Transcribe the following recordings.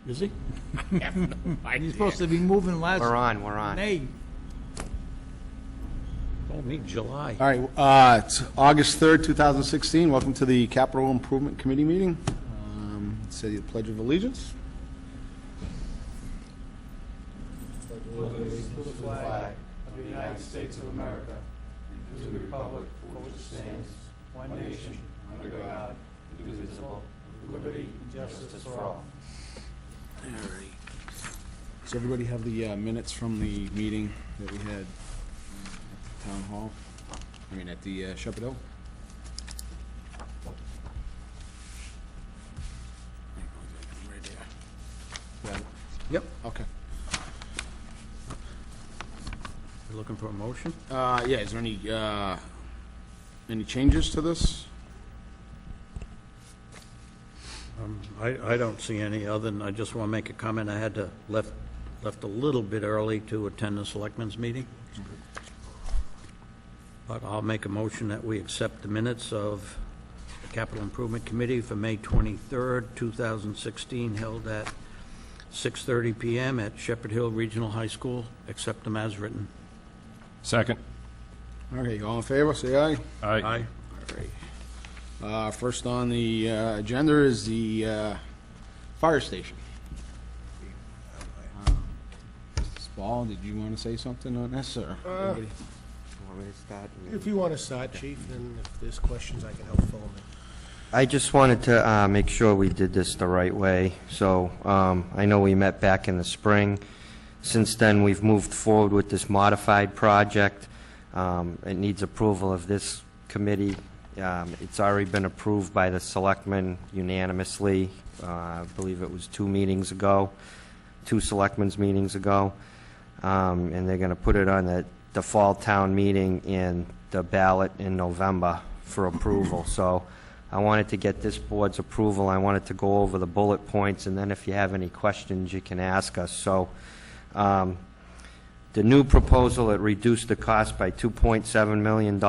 Is he? He's supposed to be moving last We're on. May. Told me July. All right, it's August 3rd, 2016. Welcome to the Capital Improvement Committee meeting. Say the Pledge of Allegiance. Allegiance to the flag of the United States of America and to the republic for which it stands, one nation, under God, indivisible, with liberty and justice for all. All right. Does everybody have the minutes from the meeting that we had at Town Hall? I mean, at the Shepherd Hill? Right there. Got it? Yep. Okay. You looking for a motion? Yeah, is there any changes to this? I don't see any other than I just want to make a comment. I had to left a little bit early to attend the selectmen's meeting. But I'll make a motion that we accept the minutes of the Capital Improvement Committee for May 23rd, 2016, held at 6:30 p.m. at Shepherd Hill Regional High School. Accept them as written. Second. Okay, all in favor, say aye. Aye. Aye. All right. First on the agenda is the fire station. Mr. Spall, did you want to say something on this, or anybody? Want me to start? If you want to start, Chief, and if there's questions, I can help fill them in. I just wanted to make sure we did this the right way. So I know we met back in the spring. Since then, we've moved forward with this modified project. It needs approval of this committee. It's already been approved by the selectmen unanimously. I believe it was two selectmen's meetings ago. And they're going to put it on the fall town meeting and the ballot in November for approval. So I wanted to get this board's approval. I wanted to go over the bullet points, and then if you have any questions, you can ask us. So the new proposal, it reduced the cost by $2.7 million,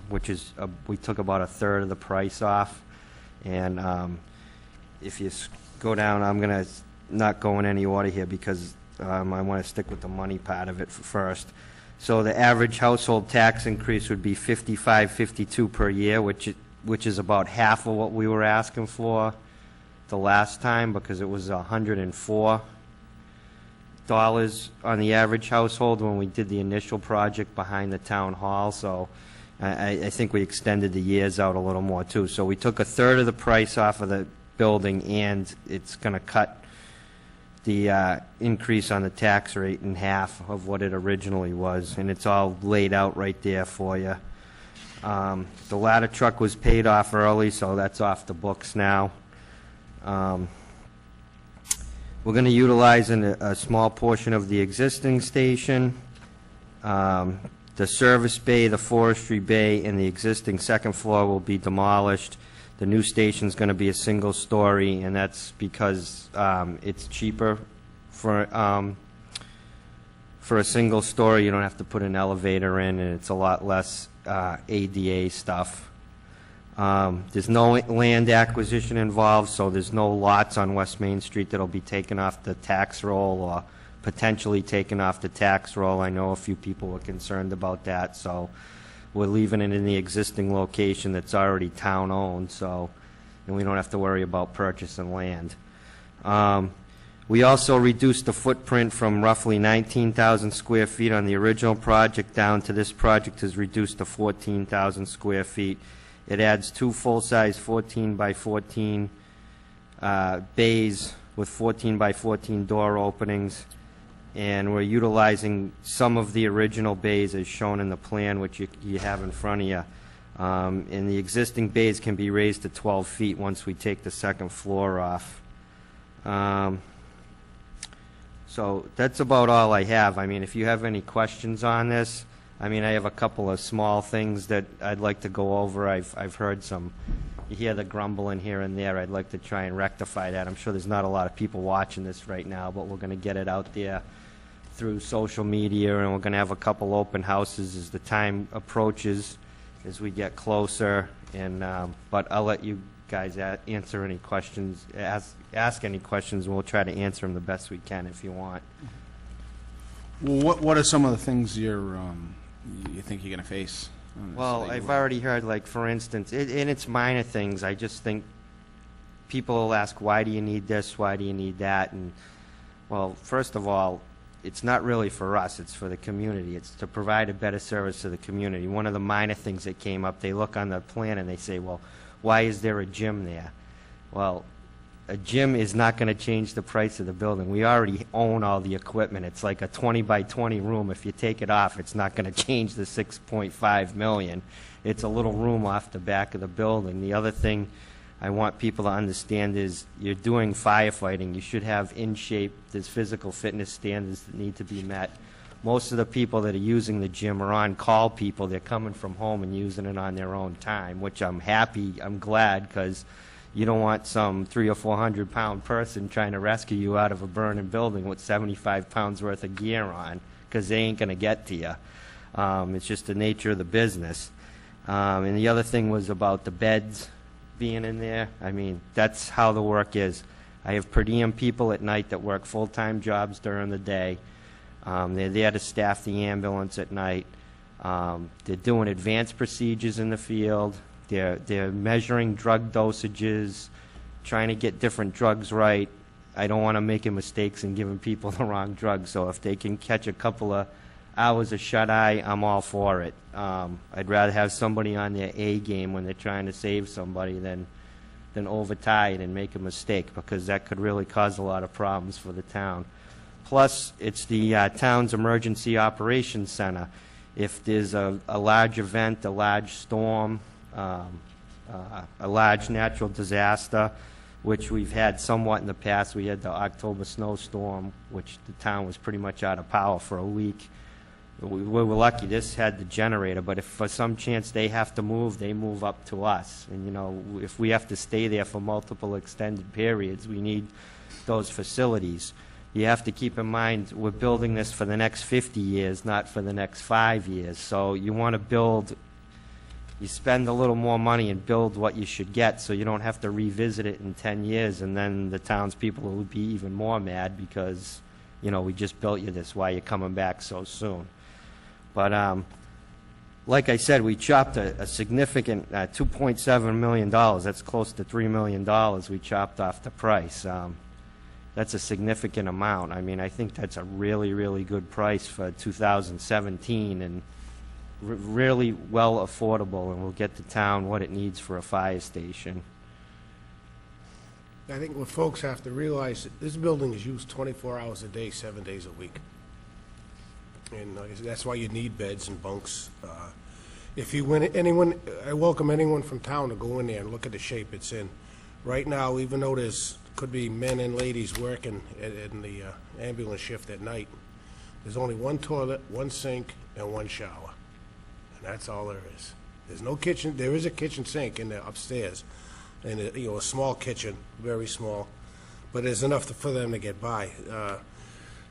which is, we took about a third of the price off. And if you go down, I'm going to not go in any order here because I want to stick with the money part of it first. So the average household tax increase would be $55.52 per year, which is about half of what we were asking for the last time, because it was $104 on the average household when we did the initial project behind the town hall. So I think we extended the years out a little more too. So we took a third of the price off of the building, and it's going to cut the increase on the tax rate in half of what it originally was, and it's all laid out right there for you. The ladder truck was paid off early, so that's off the books now. We're going to utilize a small portion of the existing station. The service bay, the forestry bay, and the existing second floor will be demolished. The new station's going to be a single story, and that's because it's cheaper for a single story. You don't have to put an elevator in, and it's a lot less ADA stuff. There's no land acquisition involved, so there's no lots on West Main Street that'll be taken off the tax roll or potentially taken off the tax roll. I know a few people were concerned about that, so we're leaving it in the existing location that's already town-owned, so, and we don't have to worry about purchasing land. We also reduced the footprint from roughly 19,000 square feet on the original project down to this project has reduced to 14,000 square feet. It adds two full-size 14 by 14 bays with 14 by 14 door openings, and we're utilizing some of the original bays as shown in the plan, which you have in front of you. And the existing bays can be raised to 12 feet once we take the second floor off. So that's about all I have. I mean, if you have any questions on this, I mean, I have a couple of small things that I'd like to go over. I've heard some, you hear the grumbling here and there. I'd like to try and rectify that. I'm sure there's not a lot of people watching this right now, but we're going to get it out there through social media, and we're going to have a couple open houses as the time approaches, as we get closer. And but I'll let you guys answer any questions, ask any questions, and we'll try to answer them the best we can if you want. Well, what are some of the things you think you're going to face? on this Well, that you I've want? already heard, like, for instance, and it's minor things. I just think people will ask, why do you need this? Why do you need that? And, well, first of all, it's not really for us. It's for the community. It's to provide a better service to the community. One of the minor things that came up, they look on the plan and they say, well, why is there a gym there? Well, a gym is not going to change the price of the building. We already own all the equipment. It's like a 20 by 20 room. If you take it off, it's not going to change the $6.5 million. It's a little room off the back of the building. The other thing I want people to understand is you're doing firefighting. You should have in shape. There's physical fitness standards that need to be met. Most of the people that are using the gym are on-call people. They're coming from home and using it on their own time, which I'm glad, because you don't want some 300 or 400 pound person trying to rescue you out of a burning building with 75 pounds worth of gear on, because they ain't going to get to you. It's just the nature of the business. And the other thing was about the beds being in there. I mean, that's how the work is. I have per diem people at night that work full-time jobs during the day. They're there to staff the ambulance at night. They're doing advanced procedures in the field. They're measuring drug dosages, trying to get different drugs right. I don't want to make mistakes and giving people the wrong drugs, so if they can catch a couple of hours of shut-eye, I'm all for it. I'd rather have somebody on their A game when they're trying to save somebody than overtired and make a mistake, because that could really cause a lot of problems for the town. Plus, it's the town's emergency operations center. If there's a large event, a large storm, a large natural disaster, which we've had somewhat in the past. We had the October snowstorm, which the town was pretty much out of power for a week. We were lucky this had the generator, but if for some chance they have to move, they move up to us. And, you know, if we have to stay there for multiple extended periods, we need those facilities. You have to keep in mind, we're building this for the next 50 years, not for the next 5 years. So you want to build, you spend a little more money and build what you should get, so you don't have to revisit it in 10 years, and then the townspeople will be even more mad because, you know, we just built you this, why are you coming back so soon? But like I said, we chopped a significant $2.7 million. That's close to $3 million we chopped off the price. That's a significant amount. I mean, I think that's a really, really good price for 2017, and really well affordable, and will get the town what it needs for a fire station. I think what folks have to realize, that this building is used 24 hours a day, 7 days a week. And that's why you need beds and bunks. If you win, I welcome anyone from town to go in there and look at the shape it's in. Right now, even though there's could be men and ladies working in the ambulance shift at night, there's only one toilet, one sink, and one shower. And that's all there is. There's no kitchen. There is a kitchen sink in there upstairs, and a small kitchen, very small, but there's enough for them to get by.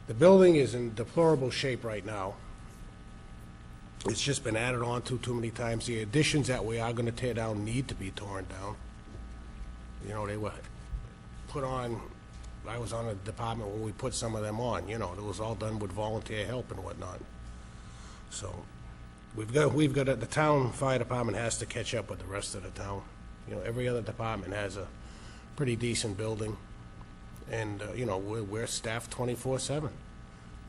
The building is in deplorable shape right now. It's just been added on to too many times. The additions that we are going to tear down need to be torn down. You know, they were put on, I was on a department when we put some of them on, you know, it was all done with volunteer help and whatnot. So we've got the town fire department has to catch up with the rest of the town. You know, every other department has a pretty decent building, and you know, we're staffed 24/7.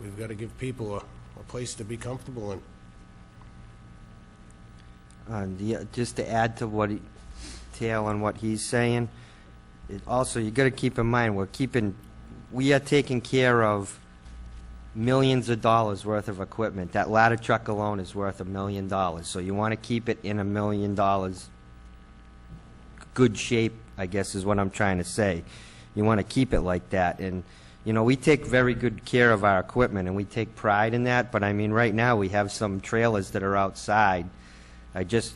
We've got to give people a place to be comfortable in. Just to add to what Tail on what he's saying, also you got to keep in mind we are taking care of millions of dollars worth of equipment. That ladder truck alone is worth $1 million. So you want to keep it in $1 million good shape, I guess is what I'm trying to say. You want to keep it like that. And, you know, we take very good care of our equipment, and we take pride in that. But, I mean, right now we have some trailers that are outside. I just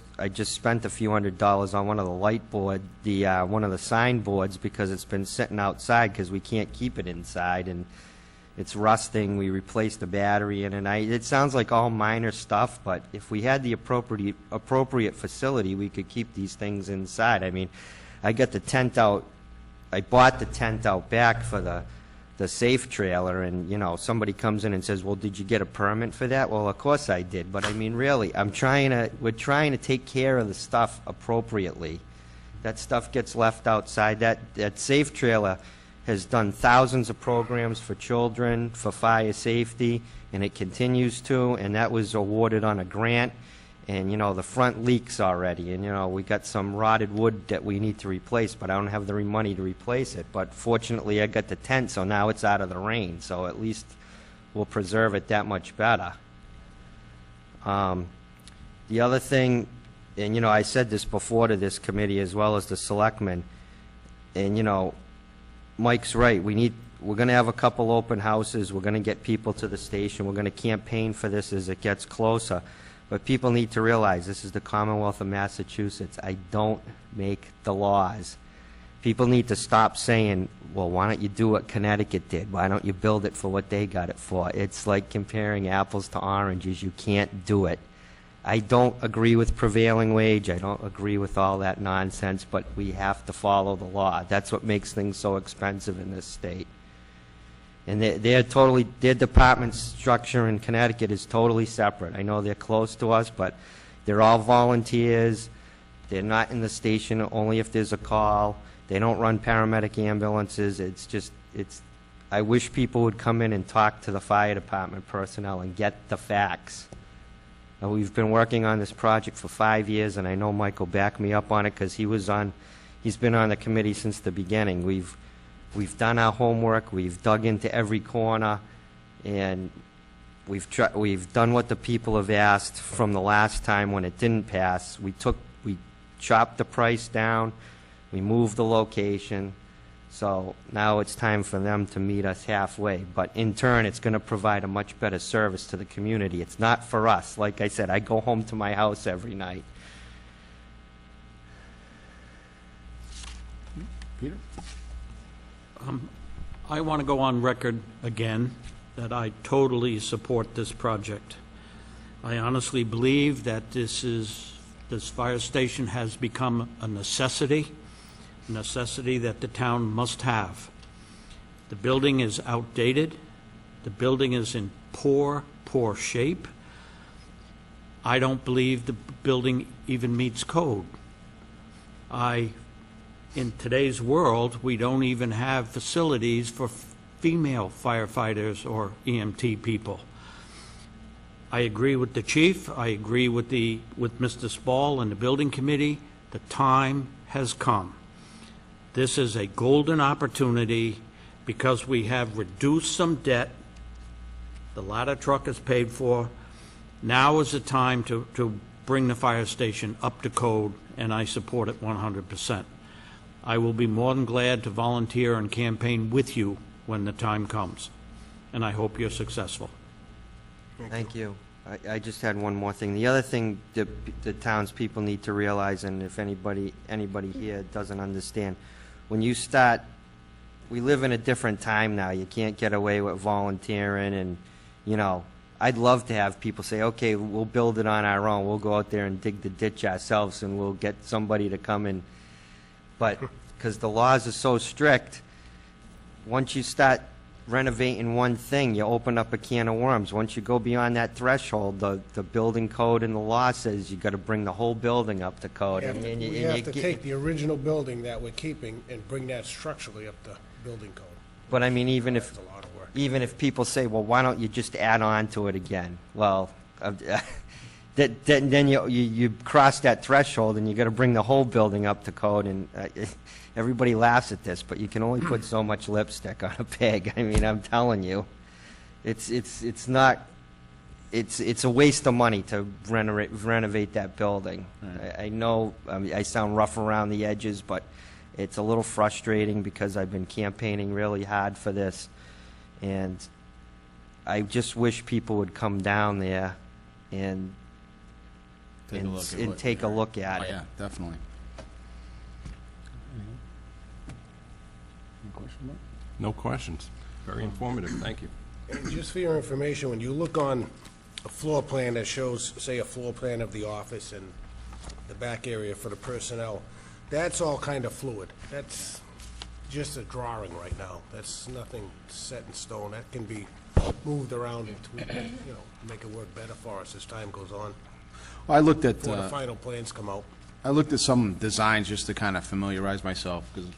spent a few $100s on one of the light board, one of the sign boards, because it's been sitting outside because we can't keep it inside, and it's rusting. We replaced the battery in it. It sounds like all minor stuff, but if we had the appropriate facility, we could keep these things inside. I mean, I got the tent out, I bought the tent out back for the safe trailer, and, you know, somebody comes in and says, well, did you get a permit for that? Well, of course I did, but I mean, really, we're trying to take care of the stuff appropriately. That stuff gets left outside. That safe trailer has done thousands of programs for children, for fire safety, and it continues to, and that was awarded on a grant. And, you know, the front leaks already, and, you know, we got some rotted wood that we need to replace, but I don't have the money to replace it. But fortunately, I got the tent, so now it's out of the rain, so at least we'll preserve it that much better. The other thing, and, you know, I said this before to this committee as well as the selectmen, and, you know, Mike's right. We're going to have a couple open houses. We're going to get people to the station. We're going to campaign for this as it gets closer. But people need to realize this is the Commonwealth of Massachusetts. I don't make the laws. People need to stop saying, well, why don't you do what Connecticut did? Why don't you build it for what they got it for? It's like comparing apples to oranges. You can't do it. I don't agree with prevailing wage. I don't agree with all that nonsense, but we have to follow the law. That's what makes things so expensive in this state. And their department structure in Connecticut is totally separate. I know they're close to us, but they're all volunteers. They're not in the station only if there's a call. They don't run paramedic ambulances. I wish people would come in and talk to the fire department personnel and get the facts. Now, we've been working on this project for 5 years, and I know Mike will back me up on it because he's been on the committee since the beginning. We've done our homework. We've dug into every corner, and we've done what the people have asked from the last time when it didn't pass. We chopped the price down. We moved the location. So now it's time for them to meet us halfway. But in turn, it's going to provide a much better service to the community. It's not for us. Like I said, I go home to my house every night. Peter? I want to go on record again that I totally support this project. I honestly believe that this fire station has become a necessity that the town must have. The building is outdated. The building is in poor shape. I don't believe the building even meets code. In today's world, we don't even have facilities for female firefighters or EMT people. I agree with the chief. I agree with Mr. Spall and the building committee. The time has come. This is a golden opportunity because we have reduced some debt. The ladder truck is paid for. Now is the time to bring the fire station up to code, and I support it 100%. I will be more than glad to volunteer and campaign with you when the time comes, and I hope you're successful. Thank you. I just had one more thing. The other thing that the townspeople need to realize, and if anybody here doesn't understand, when you start, we live in a different time now. You can't get away with volunteering, and, you know, I'd love to have people say, okay, we'll build it on our own. We'll go out there and dig the ditch ourselves, and we'll get somebody to come in. But because the laws are so strict, once you start renovating one thing, you open up a can of worms. Once you go beyond that threshold, the building code and the law says you got to bring the whole building up to code. We have to take the original building that we're keeping and bring that structurally up to building code. But I mean, even That's a lot of work. if people say, well, why don't you just add on to it again? Well, then you cross that threshold, and you got to bring the whole building up to code. And everybody laughs at this, but you can only put so much lipstick on a pig. I mean, I'm telling you, it's a waste of money to renovate that building. Right. I know I sound rough around the edges, but it's a little frustrating because I've been campaigning really hard for this, and I just wish people would come down there and take a look at it. Yeah, definitely. Any question, Mark? No questions. Very informative. Thank you. And just for your information, when you look on a floor plan that shows, say, a floor plan of the office and the back area for the personnel, That's all kind of fluid. That's just a drawing right now. That's nothing set in stone. That can be moved around and tweaked, make it work better for us as time goes on, Well, I looked at, before the final plans come out. I looked at some designs just to kind of familiarize myself, because,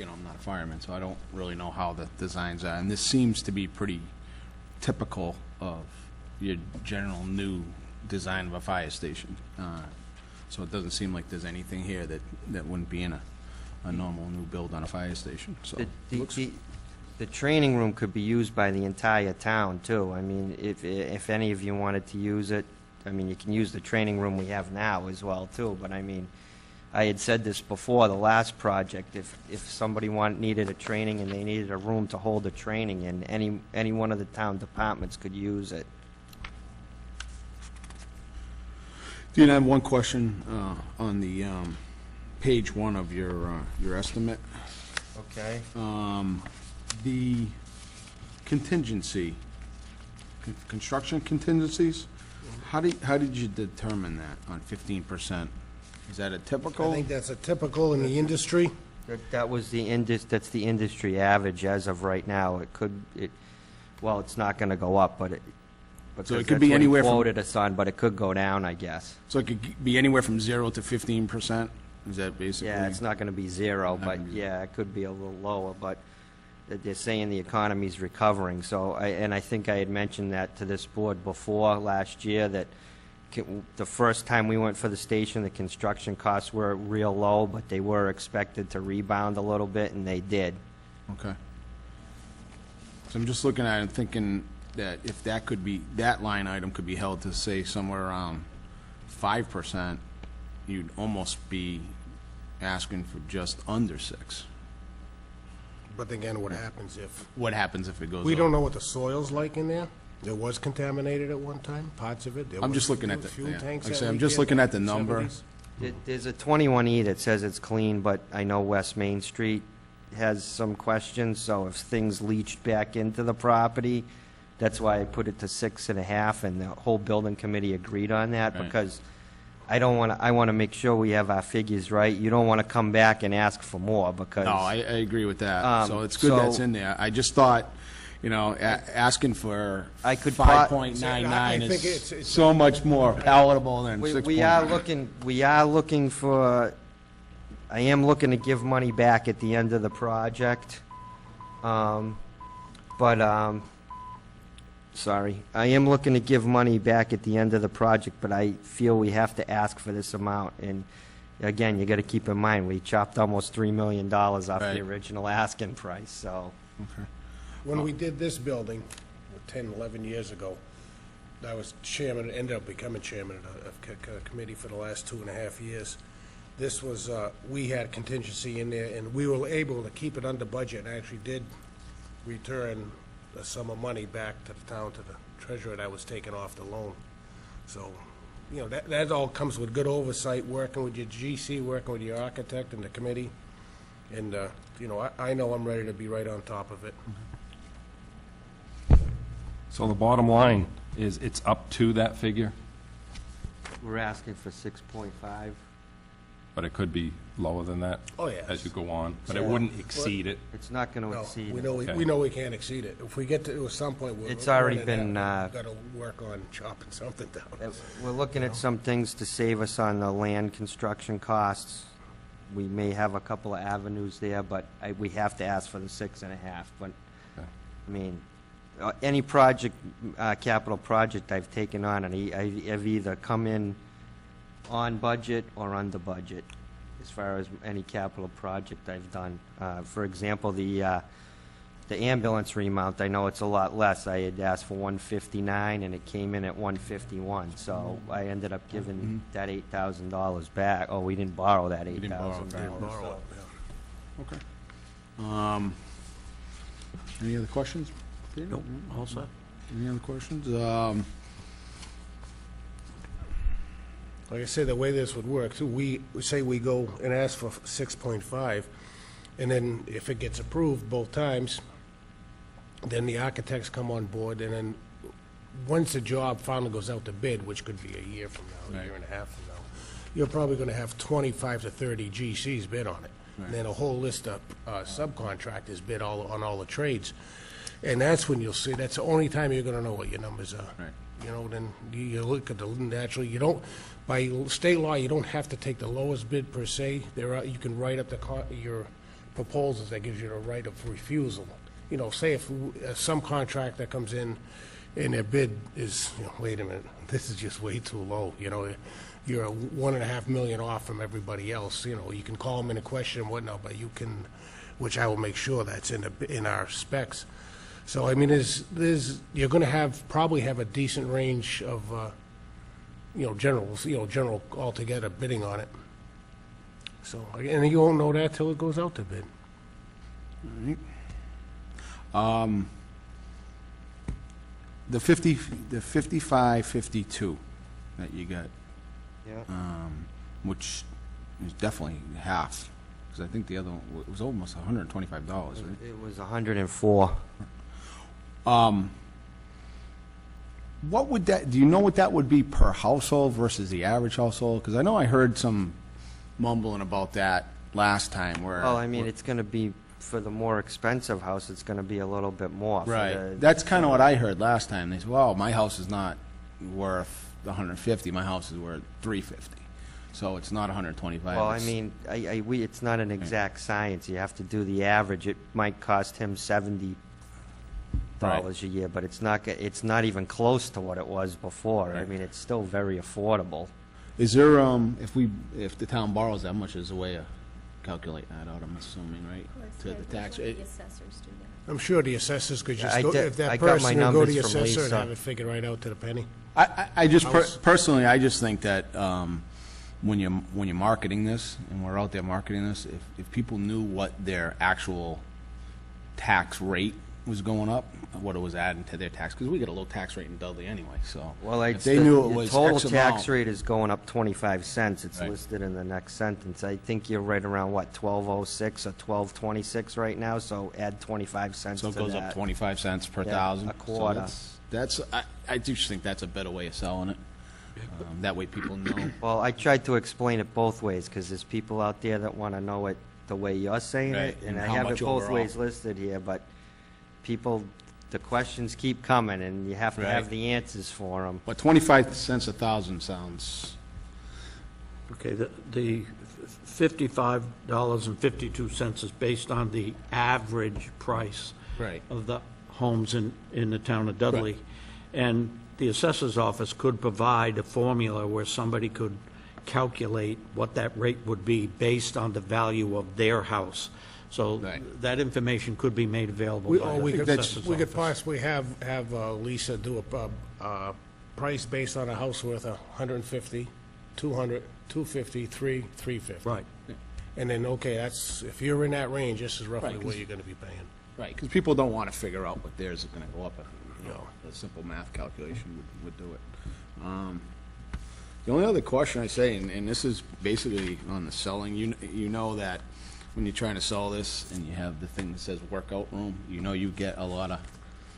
I'm not a fireman, so I don't really know how the designs are. And this seems to be pretty typical of your general new design of a fire station. So it doesn't seem like there's anything here that wouldn't be in a normal new build on a fire station, so. The training room could be used by the entire town, too. I mean, if any of you wanted to use it, I mean, you can use the training room we have now as well, too. But, I mean, I had said this before, the last project, if somebody needed a training and they needed a room to hold a training in, any one of the town departments could use it. Dean, I have one question on the page 1 of your estimate. Okay. The contingency, construction contingencies, how did you determine that on 15%? Is that a typical? I think that's a typical in the industry. That's the industry average as of right now. Well, it's not going to go up, but So it could be anywhere from, quoted us on, but it could go down, I guess. so it could be anywhere from 0 to 15%? Is that basically? Yeah, it's not going to be zero, Not but gonna be yeah, it could be a little lower, but they're saying the economy's recovering, so, I think I had mentioned that to this board before, last year, that the first time we went for the station, the construction costs were real low, but they were expected to rebound a little bit, and they did. Okay. So I'm just looking at it and thinking that if that line item could be held to, say, somewhere around 5%, you'd almost be asking for just under 6. But again, what happens if, What happens if it goes we over? don't know what the soil's like in there? It was contaminated at one time, parts of it. There I'm was just looking at the, fuel yeah. tanks Like I that say, I'm leaked just in looking at the in number. 70s. There's a 21E that says it's clean, but I know West Main Street has some questions, so if things leached back into the property, that's why I put it to 6.5, and the whole building committee agreed on that, Right. because I want to make sure we have our figures right. You don't want to come back and ask for more, because... No, I agree with that. So it's good so- that's in there. I just thought, asking for I could 5.99 I think is it's- so much more palatable than 6.9. We are looking for, I am looking to give money back at the end of the project. Sorry, I am looking to give money back at the end of the project, but I feel we have to ask for this amount. And again, you got to keep in mind, we chopped almost $3 million off Right. the original asking price, so. Okay. When we did this building, 10, 11 years ago, I was chairman, ended up becoming chairman of a committee for the last 2.5 years. This was, we had contingency in there, and we were able to keep it under budget, and actually did return a sum of money back to the town, to the treasurer that was taken off the loan. So, that all comes with good oversight, working with your GC, working with your architect and the committee. And, I know I'm ready to be right on top of it. So the bottom line is it's up to that figure, We're asking for 6.5. but it could be lower than that Oh, yeah. as you go on, but it So- wouldn't exceed it. It's not going to No, exceed we it. know, Okay. we know we can't exceed it. If we get to, at some point, we're... It's already we're been, Got to work on chopping something down. We're looking at some things to save us on the land construction costs. We may have a couple of avenues there, but we have to ask for the 6.5. But, Okay. I mean, any project, capital project I've taken on, and I've either come in on budget or under budget, as far as any capital project I've done. For example, the ambulance remount, I know it's a lot less. I had asked for $159, and it came in at $151. So I ended up giving that $8,000 back. Oh, we didn't borrow that didn't borrow it. $8,000. Okay. Any other questions? Peter? Nope, all set. Any other questions? Like I said, the way this would work, too, we say we go and ask for 6.5, and then if it gets approved both times, then the architects come on board, and then once the job finally goes out to bid, which could be a year from now, a Right. year and a half from now, you're probably gonna have 25 to 30 GCs bid on it. And then a whole list of subcontractors bid on all the trades. And that's when you'll see, that's the only time you're gonna know what your numbers are. Right. You know, then you look at the, naturally, you don't, by state law, you don't have to take the lowest bid per se. You can write up your proposals, that gives you the right of refusal. You know, say if some contractor comes in and their bid is, wait a minute, this is just way too low, you're $1.5 million off from everybody else, you can call them in a question and whatnot, but you can, which I will make sure that's in our specs. So, I mean, you're gonna probably have a decent range of, general altogether bidding on it. So, and you won't know that till it goes out to bid. The 5552 that you got, Yeah. which is definitely half, because I think the other one was almost $125, right? It was 104. What would that, do you know what that would be per household versus the average household? Because I know I heard some mumbling about that last time where. Well, I mean, it's going to be, for the more expensive house, it's going to be a little bit more. Right. That's kind of what I heard last time. They said, well, my house is not worth $150, my house is worth $350. So it's not 125. Well, I mean, it's not an exact science. You have to do the average. It might cost him $70 a year, but it's not not even close to what it was before. Right. I mean, it's still very affordable. Is there, if the town borrows that much, there's a way to calculate that out, I'm assuming, right? To the tax rate? The assessors do that. I'm sure the assessors could just I go, did- if that I got my person would go to the numbers from assessor and Lisa. have it figured right out to the penny. I just, House. personally, I just think that when you're marketing this, and we're out there marketing this, if people knew what their actual tax rate was going up, what it was adding to their tax, because we get a low tax rate in Dudley anyway, so. Well, if they knew it the was total X tax amount. rate is going up 25 cents. It's Right. listed in the next sentence. I think you're right around, what, 1206 or 1226 right now, so add 25 cents So to it goes that. up 25 cents per Yeah, thousand. a quarter. So I do think that's a better way of selling it. That way people know. Well, I tried to explain it both ways, because there's people out there that want to know it the way you're saying Right, it, and and I how have it much both overall. ways listed here, but people, the questions keep coming, and you have to have Right. the answers for them. But 25 cents a thousand sounds, Okay, the $55.52 is based on the average price Right. of the homes in the town of Dudley. And the assessor's office could provide a formula where somebody could calculate what that rate would be based on the value of their house. So Right. that information could be made available by the We assessor's could office. possibly have Lisa do a price based on a house worth 150, 200, 250, 350. Right. And then, okay, that's, if you're in that range, this is roughly Right, 'cause- what you're gonna be paying. right, because people don't want to figure out what theirs is going to go up. No. A simple math calculation would do it. The only other question I say, and this is basically on the selling, you know that when you're trying to sell this and you have the thing that says workout room, you get a lot of,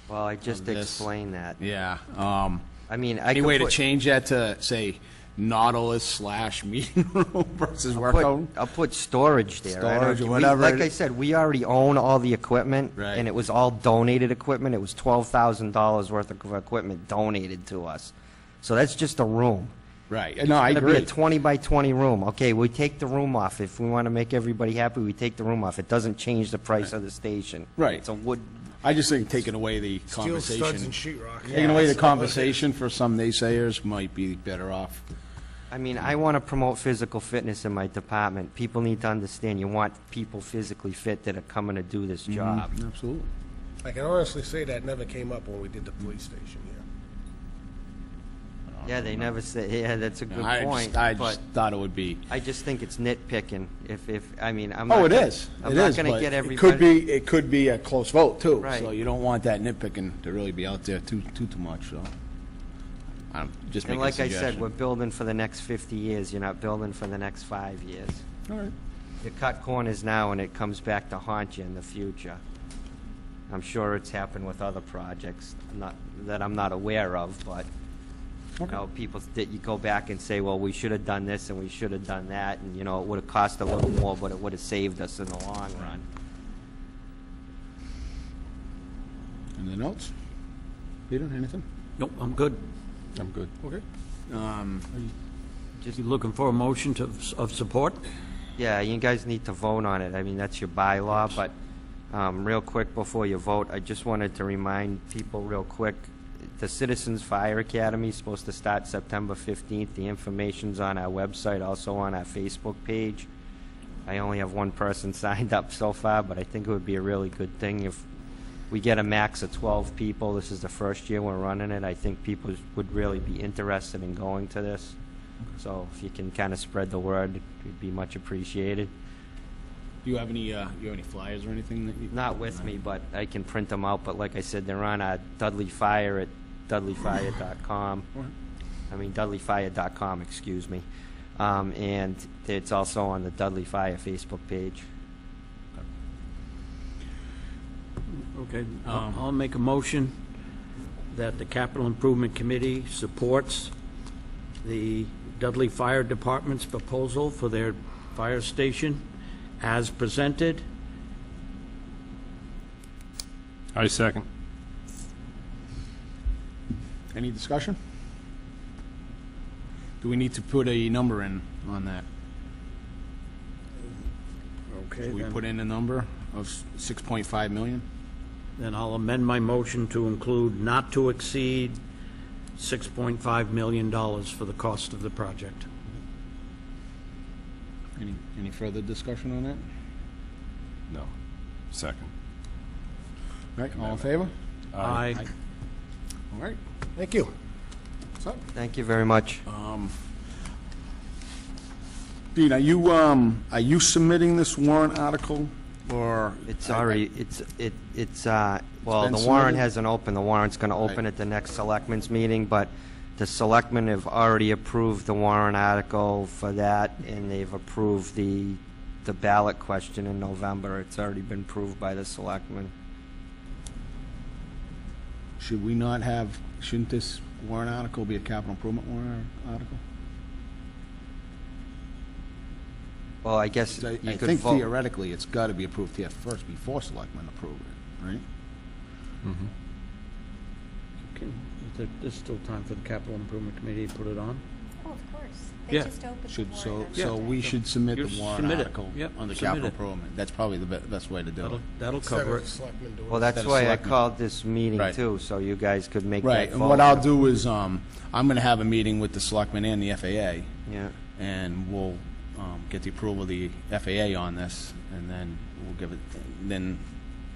Well, I just this. explained that. yeah. I mean, I Any could way to put- change that to, say, Nautilus/meeting room versus workout room? I'll put storage there. I don't- Storage or we- whatever Like it I is. said, we already own all the equipment, Right. and it was all donated equipment. It was $12,000 worth of equipment donated to us. So that's just a room. Right, no, I It's gonna be agree. a 20 by 20 room. Okay, we take the room off. If we want to make everybody happy, we take the room off. It doesn't change the price of the station. Right. It's a wood. I just think taking away the Steel studs and conversation, sheet rock. taking away the that's- conversation for some naysayers might be better off. I mean, I want to promote physical fitness in my department. People need to understand you want people physically fit that are coming to do this job. Absolutely. I can honestly say that never came up when we did the police station here. Yeah, they never say, yeah, that's a good I point. just but thought it would be. I just think it's nitpicking. I mean, I'm Oh, not it gonna- is. I'm It not is, going to but get it could everybody. be a close vote too. Right. So you don't want that nitpicking to really be out there too much. So I'm just And making like a I said, suggestion. we're building for the next 50 years. You're not building for the next 5 years. All right. You cut corners now, and it comes back to haunt you in the future. I'm sure it's happened with other projects that I'm not aware of, but You know, people, that you go back and say, well, we should have done this and we should have done that, and, you know, it would have cost a little more, but it would have saved us in the long run. Anything else? Peter, anything? Nope, I'm good. I'm good. Okay. Just looking for a motion of support? Yeah, you guys need to vote on it. I mean, that's your bylaw, but real quick before you vote, I just wanted to remind people real quick, the Citizens Fire Academy is supposed to start September 15th. The information's on our website, also on our Facebook page. I only have one person signed up so far, but I think it would be a really good thing if we get a max of 12 people. This is the first year we're running it. I think people would really be interested in going to this. So if you can kind of spread the word, it'd be much appreciated. Do you have any flyers or anything that you? Not with me, but I can print them out. But like I said, they're on Dudley Fire at dudleyfire.com. I mean, dudleyfire.com, excuse me. And it's also on the Dudley Fire Facebook page. Okay, I'll make a motion that the Capital Improvement Committee supports the Dudley Fire Department's proposal for their fire station as presented. I second. Any discussion? Do we need to put a number in on that? Okay, Should we put in a number of 6.5 million? Then I'll amend my motion to include not to exceed $6.5 million for the cost of the project. Any further discussion on that? No. Second. All right, all in favor? Aye. All right. Thank you. What's up? Thank you very much. Dean, are you submitting this warrant article, or? It's already, well, been the warrant submitted? hasn't opened. The warrant's going to open Right. at the next selectmen's meeting, but the selectmen have already approved the warrant article for that, and they've approved the ballot question in November. It's already been approved by the selectmen. Shouldn't this warrant article be a capital improvement warrant article? Well, I guess I you could think vote. theoretically, it's got to be approved here first before selectmen approve it, right? There's still time for the Capital Improvement Committee to put it on? Oh, of course. They Yeah. just opened the So warrant. so we should submit You the warrant submit it. article Yep, on the submit capital it. improvement. That's probably the best way to do it. That'll Instead cover of it. the selectmen doing Well, it. that's Instead of why I selectmen. called this meeting Right. too, so you guys could make Right, that and vote. what I'll do is, I'm going to have a meeting with the selectmen and the FAA, Yeah. and we'll get the approval of the FAA on this, and then we'll give it, then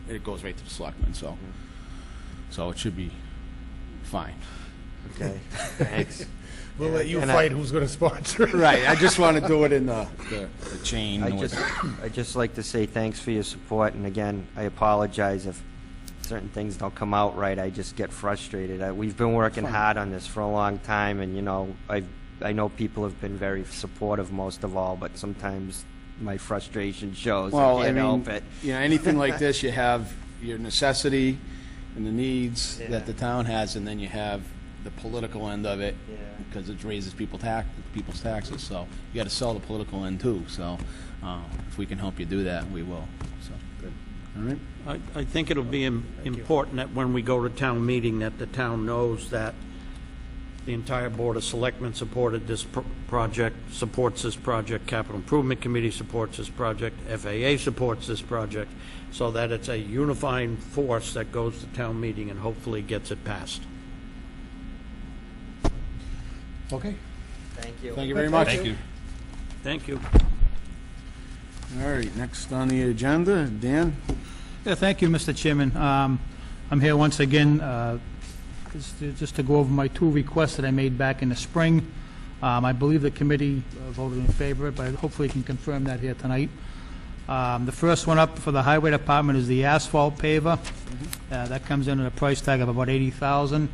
it goes right to the selectmen, so it should be fine. Okay, thanks. We'll let you And fight who's going to sponsor it. Right, I just want to do it in the chain. I just like to say thanks for your support, and again, I apologize if certain things don't come out right. I just get frustrated. We've been working hard on this for a long time, and, you know, I know people have been very supportive most of all, but sometimes my frustration shows. Well, I I can't mean, help it. you know, anything like this, you have your necessity and the needs Yeah. that the town has, and then you have the political end of it, Yeah. because it raises people's taxes, so you gotta sell the political end too, so, if we can help you do that, we will, so, good. All right? I think it'll be important that when we go to town meeting, that the town knows that the entire Board of Selectmen supported this project, supports this project, Capital Improvement Committee supports this project, FAA supports this project, so that it's a unifying force that goes to town meeting and hopefully gets it passed. Okay, Thank you. thank you very much. Thank you. Thank you. All right, next on the agenda, Dan? Yeah, thank you, Mr. Chairman. I'm here once again just to go over my two requests that I made back in the spring. I believe the committee voted in favor of it, but hopefully can confirm that here tonight. The first one up for the highway department is the asphalt paver. That comes in at a price tag of about $80,000.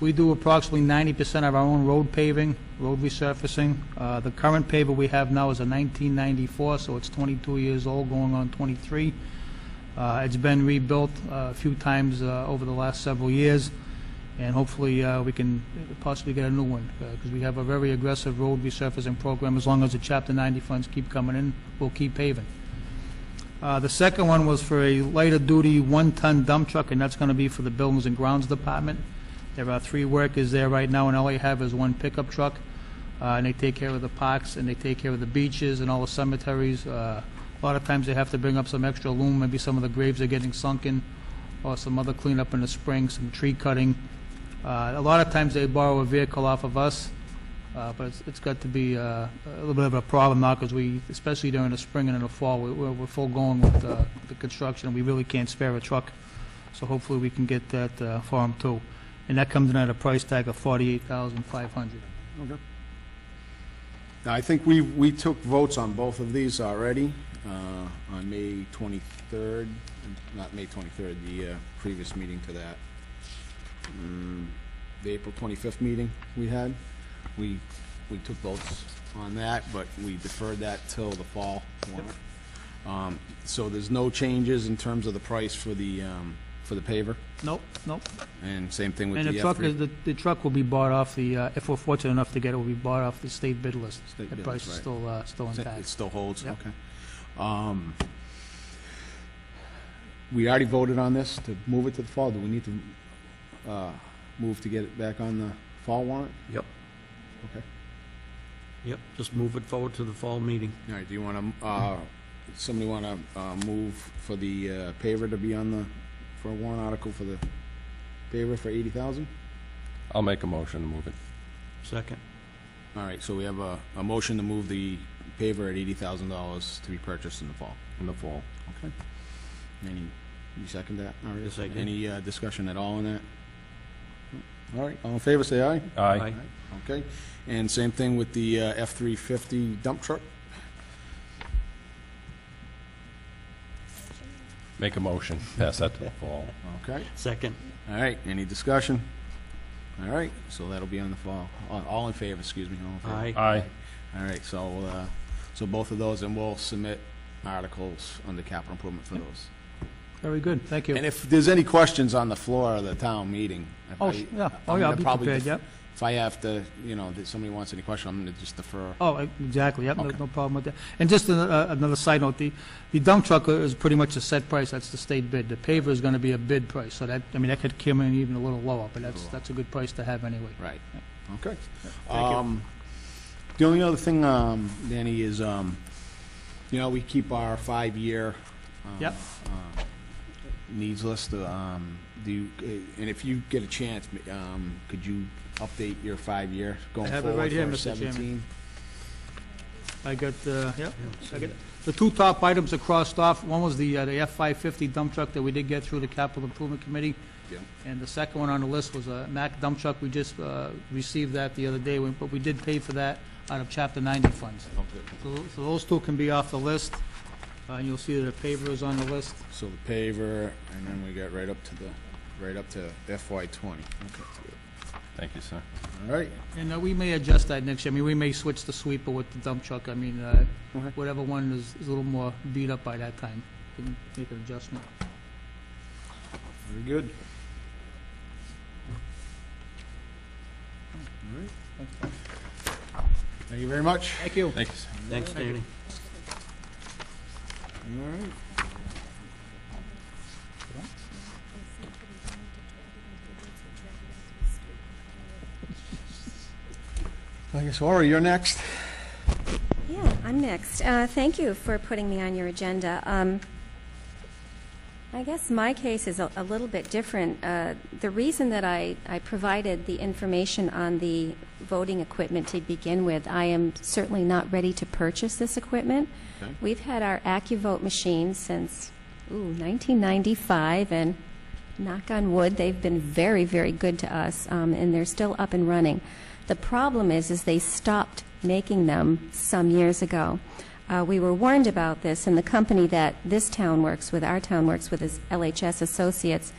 We do approximately 90% of our own road paving, road resurfacing. The current paver we have now is a 1994, so it's 22 years old, going on 23. It's been rebuilt a few times over the last several years. and hopefully we can possibly get a new one, because we have a very aggressive road resurfacing program. As long as the Chapter 90 funds keep coming in, we'll keep paving. The second one was for a lighter-duty one-ton dump truck, and that's going to be for the Buildings and Grounds Department. There are 3 workers there right now, and all they have is 1 pickup truck, and they take care of the parks, and they take care of the beaches and all the cemeteries. A lot of times they have to bring up some extra loom, maybe some of the graves are getting sunken, or some other cleanup in the spring, some tree cutting. A lot of times they borrow a vehicle off of us, but it's got to be a little bit of a problem now, because we, especially during the spring and in the fall, we're full going with the construction, and we really can't spare a truck. So hopefully we can get that for them too. And that comes in at a price tag of $48,500. Okay. Now, I think we took votes on both of these already, on May 23rd, not May 23rd, the previous meeting to that. The April 25th meeting we had, we took votes on that, but we deferred that till the fall warrant. So there's no changes in terms of the price for the paver, Nope. and same thing with And the the truck F3. the truck will be bought off the, if we're fortunate enough to get it, will be bought off the state bid list. State The bid price list, is right. still It intact. still holds, Yep. okay. We already voted on this to move it to the fall. Do we need to move to get it back on the fall warrant? Yep, Okay. yep, just move it forward to the fall meeting. All right, do you want to, somebody want to move for the paver to be on the, for a warrant article for the paver for 80,000? I'll make a motion to move it. Second. All right, so we have a motion to move the paver at $80,000 to be purchased in the fall. In the fall. Okay. You second that? All right. Yes, I did. Any discussion at all on that? All right, all in favor, say aye. Aye. Okay, and same thing with the F-350 dump truck? Make a motion, pass that to the fall. Okay, Second. all right, any discussion? All right, so that'll be on the fall. All in favor, excuse me, all in favor? Aye. Aye. All right, so both of those, and we'll submit articles under capital improvement for those. Very good, thank you. And if there's any questions on the floor of the town meeting, if Oh, I- yeah. I'm Oh, yeah, gonna I'll be probably prepared, def- yep. If I have to, if somebody wants any question, I'm gonna just defer. Oh, exactly, yep, Okay. no problem with that. And just another side note, the dump truck is pretty much a set price, that's the state bid. The paver is going to be a bid price, so that, I mean, that could come in even a little lower, but that's a good price to have anyway. Right, okay. Thank you. The only other thing, Danny, is, we keep our 5-year Yep. needs list. And if you get a chance, could you update your 5-year going I have it forward right here, for Mr. Chairman. 17? I got, I got, the 2 top items are crossed off. One was the F-550 dump truck that we did get through the Capital Improvement Committee. Yeah. And the second one on the list was a Mack dump truck. We just received that the other day, but we did pay for that out of Chapter 90 funds. So those 2 can be off the list. And you'll see that the paver is on the list. So the paver, and then we got right up to FY20. Okay, good. Thank you, sir. All right. And we may adjust that next year. I mean, we may switch the sweeper with the dump truck. I mean, Okay. whatever one is a little more beat up by that time, we can make an adjustment. Very good. Thank you very much. Thank you. Thank you, sir. Thanks, Danny. All right. I guess, Laura, you're next. Yeah, I'm next. Thank you for putting me on your agenda. I guess my case is a little bit different. The reason that I provided the information on the voting equipment to begin with, I am certainly not ready to purchase this equipment. Okay. We've had our AccuVote machines since 1995, and knock on wood, they've been very, very good to us, and they're still up and running. The problem is they stopped making them some years ago. We were warned about this, and the company that this town works with, our town works with, is LHS Associates.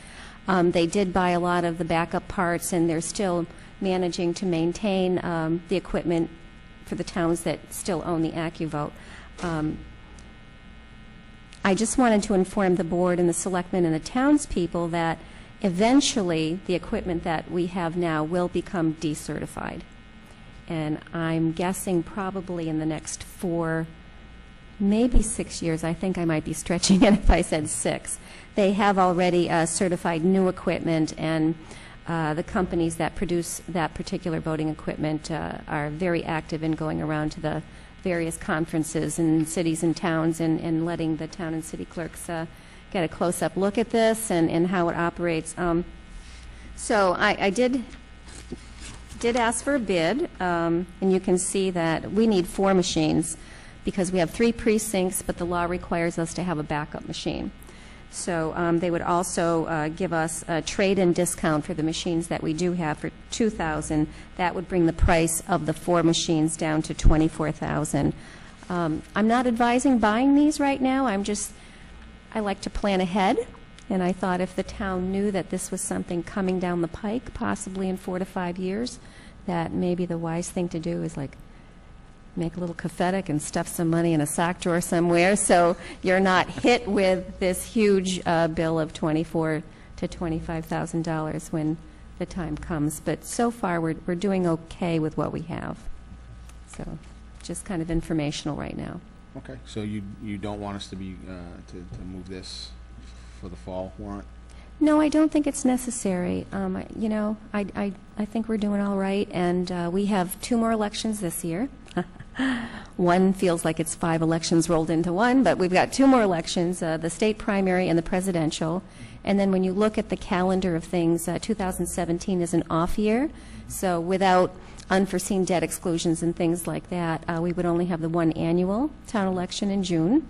They did buy a lot of the backup parts, and they're still managing to maintain the equipment for the towns that still own the AccuVote. I just wanted to inform the board and the selectmen and the townspeople that Eventually, the equipment that we have now will become decertified. And I'm guessing probably in the next 4, maybe 6 years. I think I might be stretching it if I said 6. They have already certified new equipment, and the companies that produce that particular voting equipment are very active in going around to the various conferences in cities and towns and letting the town and city clerks get a close-up look at this and how it operates. So I did ask for a bid, and you can see that we need 4 machines because we have 3 precincts, but the law requires us to have a backup machine. So they would also give us a trade-in discount for the machines that we do have for $2,000. That would bring the price of the 4 machines down to $24,000. I'm not advising buying these right now. I like to plan ahead, and I thought if the town knew that this was something coming down the pike, possibly in 4 to 5 years, that maybe the wise thing to do is like make a little cafetic and stuff some money in a sock drawer somewhere so you're not hit with this huge bill of $24,000 to $25,000 when the time comes. But so far, we're doing okay with what we have. So just kind of informational right now. Okay, so you don't want us to be, to move this for the fall warrant? No, I don't think it's necessary. You know, I think we're doing all right, and we have 2 more elections this year. One feels like it's 5 elections rolled into one, but we've got 2 more elections, the state primary and the presidential. And then when you look at the calendar of things, 2017 is an off year, so without unforeseen debt exclusions and things like that, we would only have the 1 annual town election in June.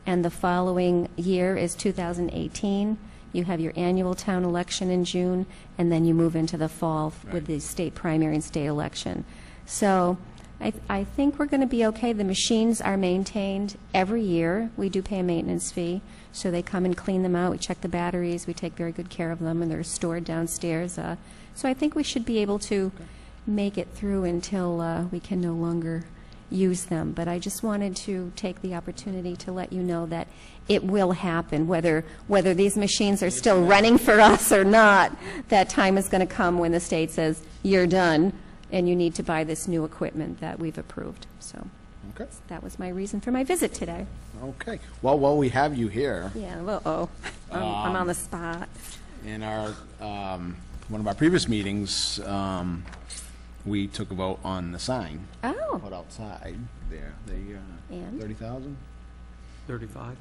And the following year is 2018. You have your annual town election in June, and then you move into the fall with the state primary and state election. So I think we're going to be okay. The machines are maintained every year. We do pay a maintenance fee, so they come and clean them out. We check the batteries. We take very good care of them, and they're stored downstairs. So I think we should be able to make it through until we can no longer use them. But I just wanted to take the opportunity to let you know that it will happen, whether these machines are still running for us or not. That time is going to come when the state says, you're done, and you need to buy this new equipment that we've approved. So Okay. that was my reason for my visit today. Okay. Well, while we have you here, Yeah, uh-oh. I'm on the spot. in our, one of our previous meetings, we took a vote on the sign Oh, put outside there. And? 30,000? 35?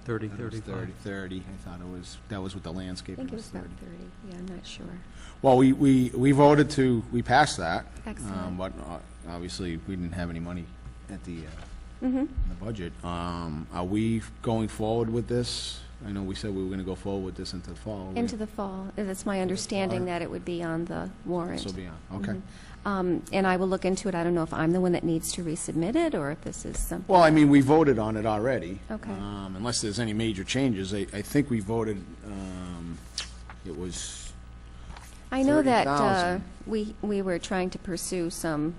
30, I thought it was 35. 30. I thought that was with the I landscaping. think it was about 30. Yeah, I'm not sure. Well, we voted we passed that. Excellent. But obviously, we didn't have any money at the Mm-hmm. in the budget. Are we going forward with this? I know we said we were going to go forward with this into the fall. Into the fall. It's my understanding that it would be on the warrant. So be on. Okay. And I will look into it. I don't know if I'm the one that needs to resubmit it or if this is something. Well, I mean, we voted on it already. Okay. Unless there's any major changes. I think we voted, it was, I know that 30,000. we were trying to pursue some,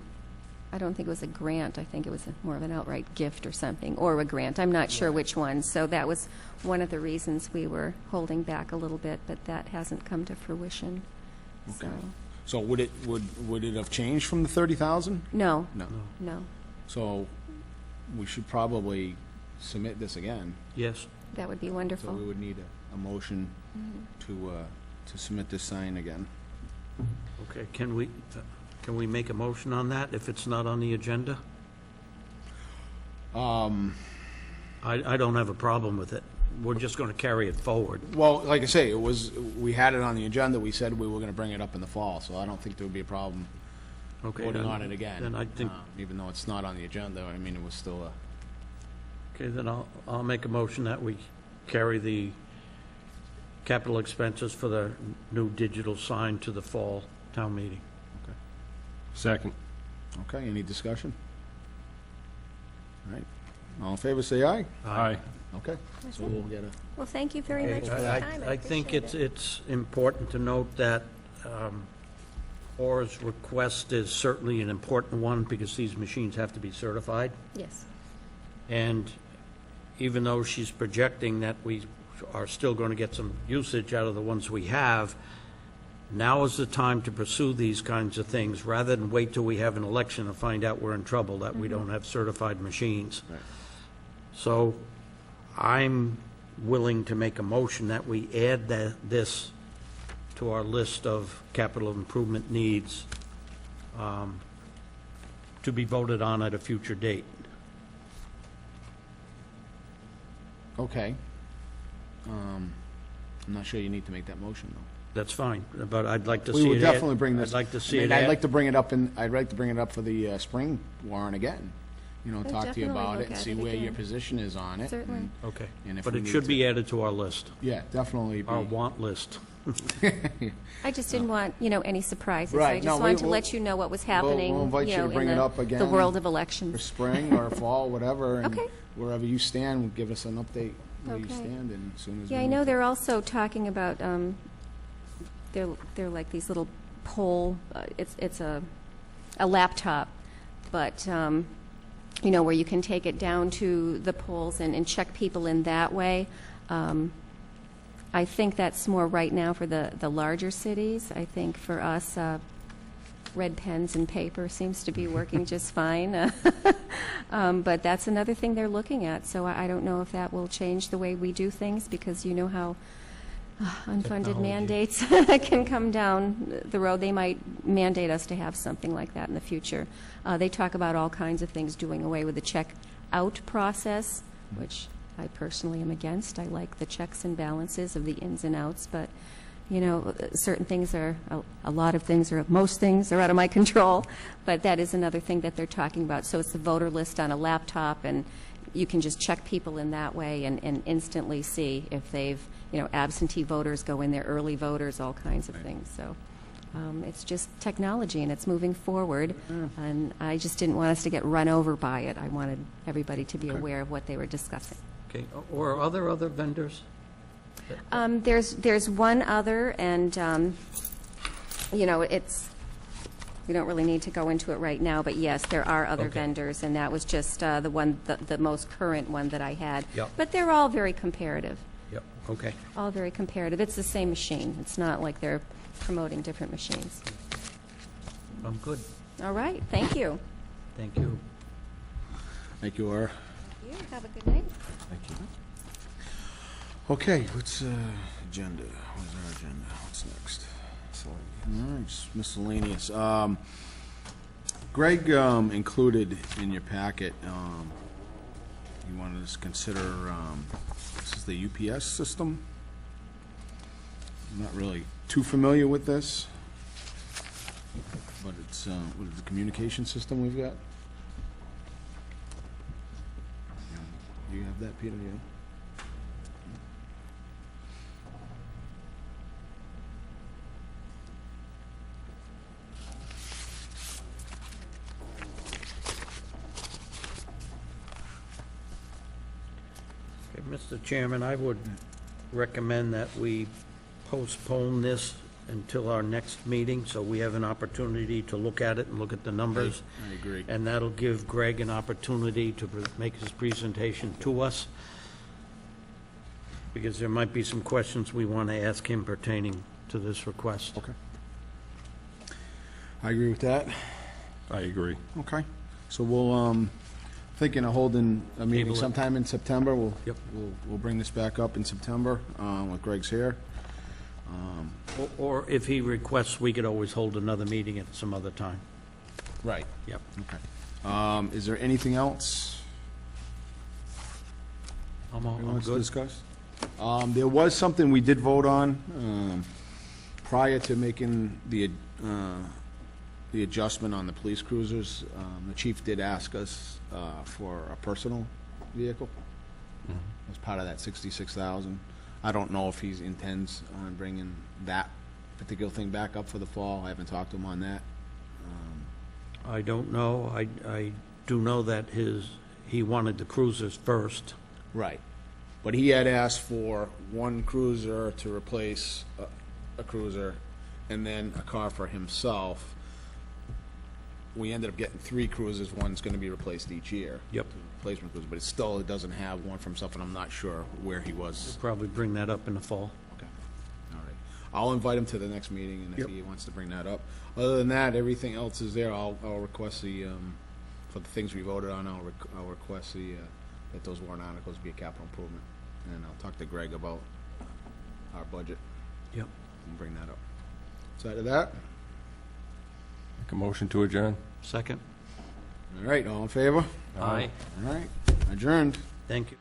I don't think it was a grant. I think it was more of an outright gift or something, or a grant. I'm not sure which one. So that was one of the reasons we were holding back a little bit, but that hasn't come to fruition. Okay. So, so would it have changed from the 30,000? no, No. no. So we should probably submit this again. Yes. That would be So wonderful. we would need a motion to submit this sign again. Okay, can we make a motion on that if it's not on the agenda? I don't have a problem with it. We're just going to carry it forward. Well, like I say, we had it on the agenda, we said we were gonna bring it up in the fall, so I don't think there would be a problem Okay. voting then- on it again. Then I think, Even though it's not on the agenda, I mean, it was still a, okay, then I'll make a motion that we carry the capital expenses for the new digital sign to the fall town meeting. Second. okay, any discussion? All right, all in favor, say aye. Aye. Okay, so we'll get a, Well, thank you very much for the time. I think appreciate it. it's important to note that Ora's request is certainly an important one because these machines have to be certified. Yes. And even though she's projecting that we are still going to get some usage out of the ones we have. Now is the time to pursue these kinds of things, rather than wait till we have an election and find out we're in trouble, that we don't have certified machines. Right. So I'm willing to make a motion that we add this to our list of capital improvement needs to be voted on at a future date. Okay. I'm not sure you need to make that motion, though. That's fine, but I'd like to see We it. would definitely bring this. I'd like to see I mean, it. I'd like to bring it up for the spring warrant again. You know, We'll talk to you definitely about look it and at see it where your again. position is on it. Certainly. Okay, And if but we it need should to- be added to our list, Yeah, definitely. our want list. I just didn't want, any surprises. I Right, just no, wanted to we'll- let you know what was happening, we'll invite you to bring in it up again the world of for elections. spring or fall, whatever. And Okay. wherever you stand, give us an update where you Okay. stand, and as soon as. Yeah, we I move know to- they're also talking about, they're like these little it's a laptop, but, where you can take it down to the polls and check people in that way. I think that's more right now for the larger cities. I think for us, red pens and paper seems to be working just fine. But that's another thing they're looking at, so I don't know if that will change the way we do things, because you know how unfunded mandates can come down the road. They might mandate us to have something like that in the future. They talk about all kinds of things, doing away with the check-out process, which I personally am against. I like the checks and balances of the ins and outs, but, certain things most things are out of my control, but that is another thing that they're talking about. So it's the voter list on a laptop, and you can just check people in that way and instantly see if they've, absentee voters go in there, early voters, all kinds of things. So it's just technology, and it's moving forward, and I just didn't want us to get run over by it. I wanted everybody to be aware of what they were discussing. Okay, or are there other vendors? There's one other, and, it's, we don't really need to go into it right now, but yes, there are other Okay. vendors, and that was just the most current one that I had. Yep. But they're all very comparative, Yep, okay. all very comparative. It's the same machine. It's not like they're promoting different machines. I'm good. All right, thank you. Thank you. Thank you, Laura. You have a good night. Thank you. Okay, what's agenda? What's our agenda? What's next? All right, just miscellaneous. Greg included in your packet, you wanted us to consider, this is the UPS system. I'm not really too familiar with this, but it's, what is the communication system we've got? You have that, Peter, yeah? Okay, Mr. Chairman, I would recommend that we postpone this until our next meeting, so we have an opportunity to look at it and look at the numbers. I agree. And that'll give Greg an opportunity to make his presentation to us, because there might be some questions we want to ask him pertaining to this request. Okay. I agree with that. I agree. Okay. So we'll, thinking of holding a meeting Table it. sometime in September. Yep. We'll bring this back up in September, with Greg's here. Or if he requests, we could always hold another meeting at some other time. Right. Yep. Okay. Is there anything else I'm we want to good. discuss? There was something we did vote on, prior to making the adjustment on the police cruisers. The chief did ask us, for a personal vehicle as part of that 66,000. I don't know if he intends on bringing that particular thing back up for the fall. I haven't talked to him on that. I don't know. I do know that he wanted the cruisers first. Right. But he had asked for one cruiser to replace a cruiser, and then a car for himself. we ended up getting 3 cruisers, one's gonna be replaced each year. Yep. Replacement cruiser, but it doesn't have one from something, I'm not sure where he was. Probably bring that up in the fall. Okay, all right. I'll invite him to the next meeting, and if he wants to bring that up. Other than that, everything else is there. I'll request for the things we voted on, I'll request that those warrant articles be a capital improvement. And I'll talk to Greg about our budget Yep. and bring that up. Outside of that, Make a motion to adjourn. Second? all right, all in favor? Aye. All right, adjourned. Thank you.